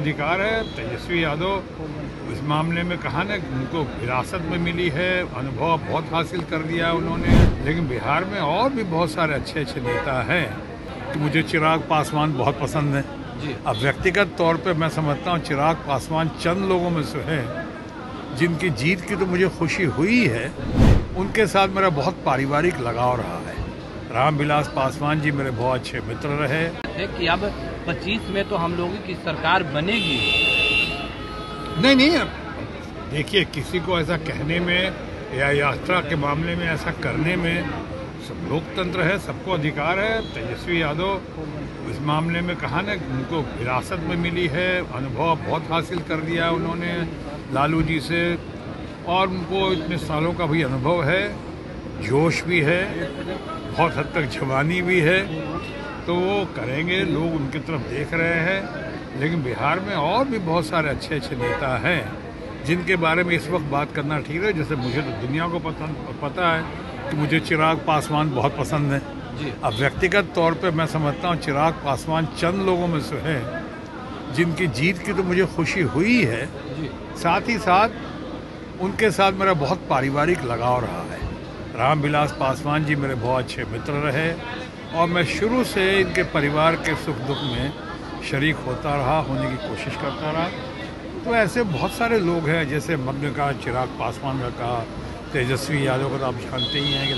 अधिकार है। तेजस्वी यादव इस मामले में कहा ना, उनको विरासत में मिली है, अनुभव बहुत हासिल कर दिया उन्होंने। लेकिन बिहार में और भी बहुत सारे अच्छे अच्छे नेता हैं कि मुझे चिराग पासवान बहुत पसंद है। अब व्यक्तिगत तौर पे मैं समझता हूँ चिराग पासवान चंद लोगों में से है जिनकी जीत की तो मुझे खुशी हुई है। उनके साथ मेरा बहुत पारिवारिक लगाव रहा है। रामविलास पासवान जी मेरे बहुत अच्छे मित्र रहे कि अब 25 में तो हम लोगों की सरकार बनेगी। नहीं, देखिए, किसी को ऐसा कहने में या यात्रा के मामले में ऐसा करने में सब लोकतंत्र है, सबको अधिकार है। तेजस्वी यादव इस मामले में कहा ना, उनको विरासत में मिली है, अनुभव बहुत हासिल कर दिया उन्होंने लालू जी से, और उनको इतने सालों का भी अनुभव है, जोश भी है, बहुत हद तक जवानी भी है, तो वो करेंगे। लोग उनकी तरफ देख रहे हैं। लेकिन बिहार में और भी बहुत सारे अच्छे अच्छे नेता हैं जिनके बारे में इस वक्त बात करना ठीक है। जैसे मुझे तो दुनिया को पता है कि मुझे चिराग पासवान बहुत पसंद है। अब व्यक्तिगत तौर पे मैं समझता हूँ चिराग पासवान चंद लोगों में से है जिनकी जीत की तो मुझे खुशी हुई है। साथ ही साथ उनके साथ मेरा बहुत पारिवारिक लगाव रहा है। रामविलास पासवान जी मेरे बहुत अच्छे मित्र रहे और मैं शुरू से इनके परिवार के सुख दुख में शरीक होता रहा, होने की कोशिश करता रहा। तो ऐसे बहुत सारे लोग हैं, जैसे मग्न का चिराग पासवान का कहा, तेजस्वी यादव को तो आप जानते ही हैं कि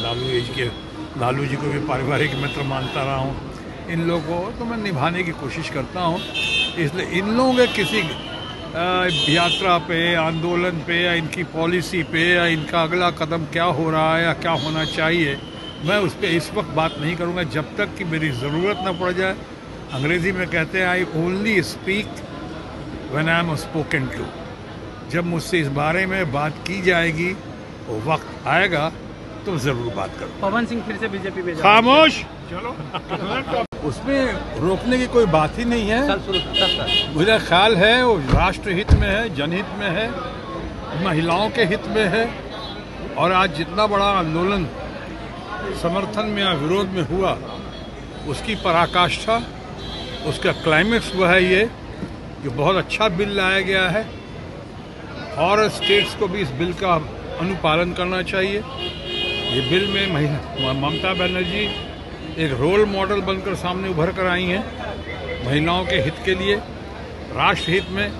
लालू जी को भी पारिवारिक मित्र मानता रहा हूँ। इन लोगों को तो मैं निभाने की कोशिश करता हूँ। इसलिए इन लोगों के किसी यात्रा पे, आंदोलन पे, या इनकी पॉलिसी पे, या इनका अगला कदम क्या हो रहा है या क्या होना चाहिए, मैं उस पर इस वक्त बात नहीं करूँगा जब तक कि मेरी ज़रूरत न पड़ जाए। अंग्रेज़ी में कहते हैं I only speak when I am spoken to. जब मुझसे इस बारे में बात की जाएगी, वो वक्त आएगा तो ज़रूर बात करूँ। पवन सिंह फिर से बीजेपी में खामोश, चलो उसमें रोकने की कोई बात ही नहीं है। मुझे ख्याल है वो राष्ट्र हित में है, जनहित में है, महिलाओं के हित में है। और आज जितना बड़ा आंदोलन समर्थन में या विरोध में हुआ, उसकी पराकाष्ठा, उसका क्लाइमेक्स हुआ है ये कि बहुत अच्छा बिल लाया गया है और स्टेट्स को भी इस बिल का अनुपालन करना चाहिए। ये बिल में ममता बनर्जी एक रोल मॉडल बनकर सामने उभर कर आई हैं महिलाओं के हित के लिए, राष्ट्र हित में।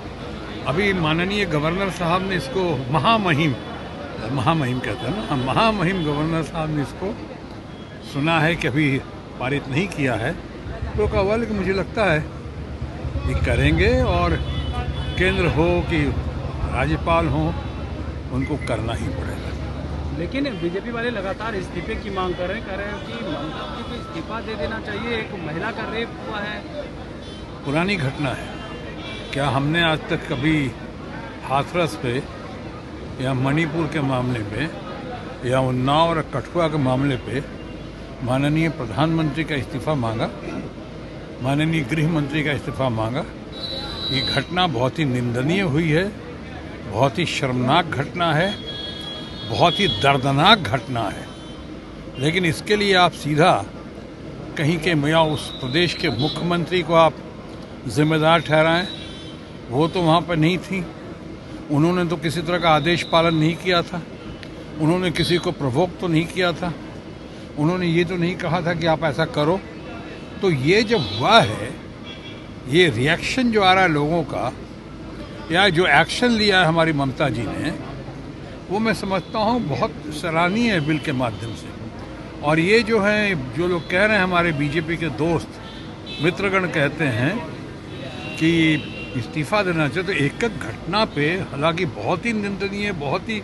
अभी माननीय गवर्नर साहब ने इसको महामहिम कहते हैं ना, महामहिम गवर्नर साहब ने इसको सुना है कि अभी पारित नहीं किया है, तो कहा, लेकिन मुझे लगता है कि करेंगे और केंद्र हो कि राज्यपाल हो, उनको करना ही पड़ेगा। लेकिन बीजेपी वाले लगातार इस्तीफे की मांग कर रहे हैं कि ममता जी को इस्तीफा दे देना चाहिए, एक महिला का रेप हुआ है। पुरानी घटना है। क्या हमने आज तक कभी हाथरस पे या मणिपुर के मामले में या उन्नाव और कठुआ के मामले पे माननीय प्रधानमंत्री का इस्तीफा मांगा, माननीय गृह मंत्री का इस्तीफा मांगा? ये घटना बहुत ही निंदनीय हुई है, बहुत ही शर्मनाक घटना है, बहुत ही दर्दनाक घटना है। लेकिन इसके लिए आप सीधा कहीं के या उस प्रदेश के मुख्यमंत्री को आप जिम्मेदार ठहराएं। वो तो वहाँ पर नहीं थी, उन्होंने तो किसी तरह का आदेश पालन नहीं किया था, उन्होंने किसी को प्रोवोक तो नहीं किया था, उन्होंने ये तो नहीं कहा था कि आप ऐसा करो। तो ये जब हुआ है, ये रिएक्शन जो आ रहा है लोगों का, या जो एक्शन लिया है हमारी ममता जी ने, वो मैं समझता हूँ बहुत सराहनीय है बिल के माध्यम से। और ये जो है, जो लोग कह रहे हैं, हमारे बीजेपी के दोस्त मित्रगण कहते हैं कि इस्तीफा देना चाहिए, तो एक एक घटना पे, हालांकि बहुत ही निंदनीय, बहुत ही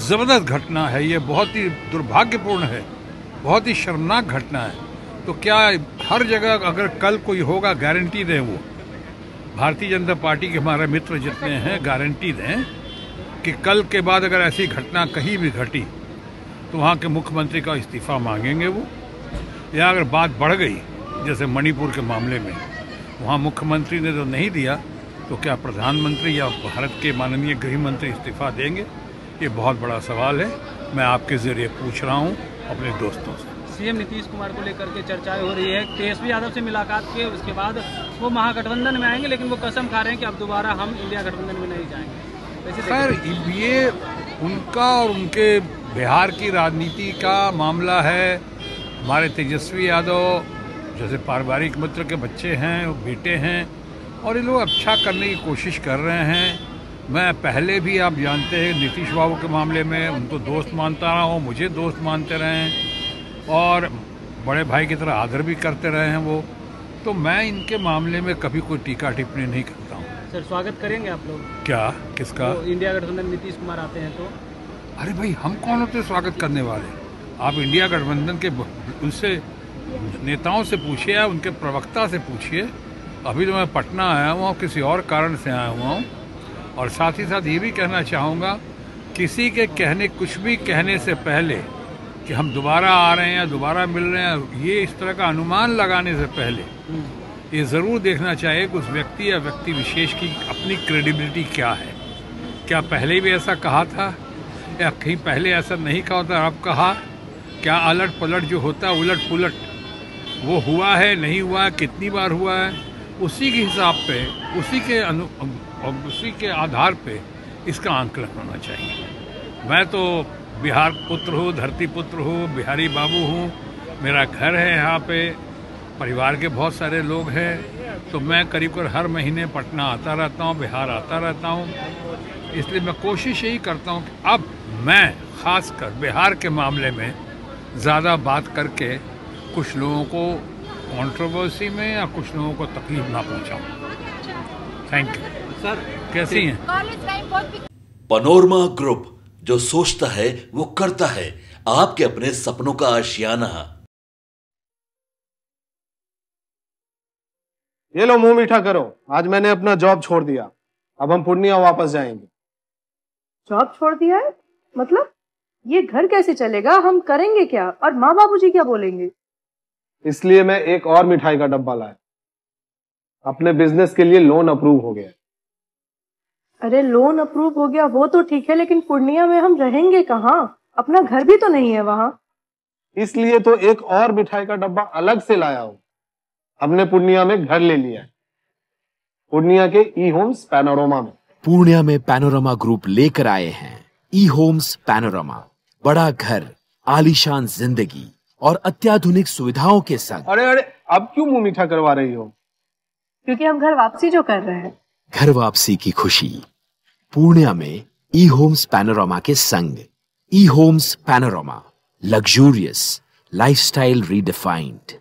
ज़बरदस्त घटना है, ये बहुत ही दुर्भाग्यपूर्ण है, बहुत ही शर्मनाक घटना है। तो क्या हर जगह अगर कल कोई होगा, गारंटी दें, वो भारतीय जनता पार्टी के हमारे मित्र जितने हैं, गारंटी दें कि कल के बाद अगर ऐसी घटना कहीं भी घटी तो वहाँ के मुख्यमंत्री का इस्तीफा मांगेंगे वो। या अगर बात बढ़ गई, जैसे मणिपुर के मामले में, वहाँ मुख्यमंत्री ने तो नहीं दिया, तो क्या प्रधानमंत्री या भारत के माननीय गृह मंत्री इस्तीफा देंगे? ये बहुत बड़ा सवाल है, मैं आपके ज़रिए पूछ रहा हूँ अपने दोस्तों से। सीएम नीतीश कुमार को लेकर के चर्चाएं हो रही है। तेजस्वी यादव से मुलाकात किए, उसके बाद वो महागठबंधन में आएंगे, लेकिन वो कसम खा रहे हैं कि अब दोबारा हम इंडिया गठबंधन में नहीं जाएंगे। खैर ये उनका और उनके बिहार की राजनीति का मामला है। हमारे तेजस्वी यादव जैसे पारिवारिक मित्र के बच्चे हैं, वो बेटे हैं, और ये लोग अच्छा करने की कोशिश कर रहे हैं। मैं पहले भी, आप जानते हैं, नीतीश बाबू के मामले में उनको दोस्त मानता रहा हूँ, मुझे दोस्त मानते रहे हैं और बड़े भाई की तरह आदर भी करते रहे हैं वो। तो मैं इनके मामले में कभी कोई टीका टिप्पणी नहीं करता हूँ। सर स्वागत करेंगे आप लोग? क्या? किसका? तो इंडिया गठबंधन नीतीश कुमार आते हैं तो? अरे भाई, हम कौन होते स्वागत करने वाले? आप इंडिया गठबंधन के उनसे नेताओं से पूछिए, उनके प्रवक्ता से पूछिए। अभी तो मैं पटना आया हुआ हूँ, किसी और कारण से आया हुआ हूँ। और साथ ही साथ ये भी कहना चाहूँगा, किसी के कुछ भी कहने से पहले कि हम दोबारा आ रहे हैं या दोबारा मिल रहे हैं, ये इस तरह का अनुमान लगाने से पहले ये ज़रूर देखना चाहिए कि उस व्यक्ति या व्यक्ति विशेष की अपनी क्रेडिबिलिटी क्या है। क्या पहले भी ऐसा कहा था या कहीं पहले ऐसा नहीं कहा था, अब कहा? क्या अलट पलट जो होता है, उलट पुलट, वो हुआ है, नहीं हुआ है, कितनी बार हुआ है, उसी के हिसाब पे, उसी के आधार पे इसका आंकलन होना चाहिए। मैं तो बिहार पुत्र हूँ, धरती पुत्र हूँ, बिहारी बाबू हूँ, मेरा घर है यहाँ पे, परिवार के बहुत सारे लोग हैं, तो मैं करीब हर महीने पटना आता रहता हूँ, बिहार आता रहता हूँ। इसलिए मैं कोशिश यही करता हूँ कि अब मैं खासकर बिहार के मामले में ज़्यादा बात करके कुछ लोगों को कंट्रोवर्सी में या कुछ लोगों को तकलीफ ना पहुँचाऊँ। Thank you. सर कैसी हैं? पैनोरमा ग्रुप, जो सोचता है वो करता है। आपके अपने सपनों का आशियाना। ये लो, मुंह मीठा करो। आज मैंने अपना जॉब छोड़ दिया, अब हम पूर्णिया वापस जाएंगे। जॉब छोड़ दिया है? मतलब ये घर कैसे चलेगा? हम करेंगे क्या? और माँ बाबूजी क्या बोलेंगे? इसलिए मैं एक और मिठाई का डब्बा लाया। अपने बिजनेस के लिए लोन अप्रूव हो गया। अरे लोन अप्रूव हो गया वो तो ठीक है, लेकिन पूर्णिया में हम रहेंगे कहाँ? अपना घर भी तो नहीं है वहाँ। इसलिए तो एक और मिठाई का डब्बा अलग से लाया हूँ। हमने पूर्णिया में घर ले लिया है, पूर्णिया के ई होम्स पैनोरमा में। पूर्णिया में पैनोरमा ग्रुप लेकर आए हैं ई होम्स पैनोरमा। बड़ा घर, आलीशान जिंदगी और अत्याधुनिक सुविधाओं के संग। अरे अब क्यों मुंह मीठा करवा रही हो? क्योंकि हम घर वापसी जो कर रहे हैं। घर वापसी की खुशी पूर्णिया में ई होम्स पैनोरमा के संग। ई Homes Panorama, luxurious lifestyle redefined.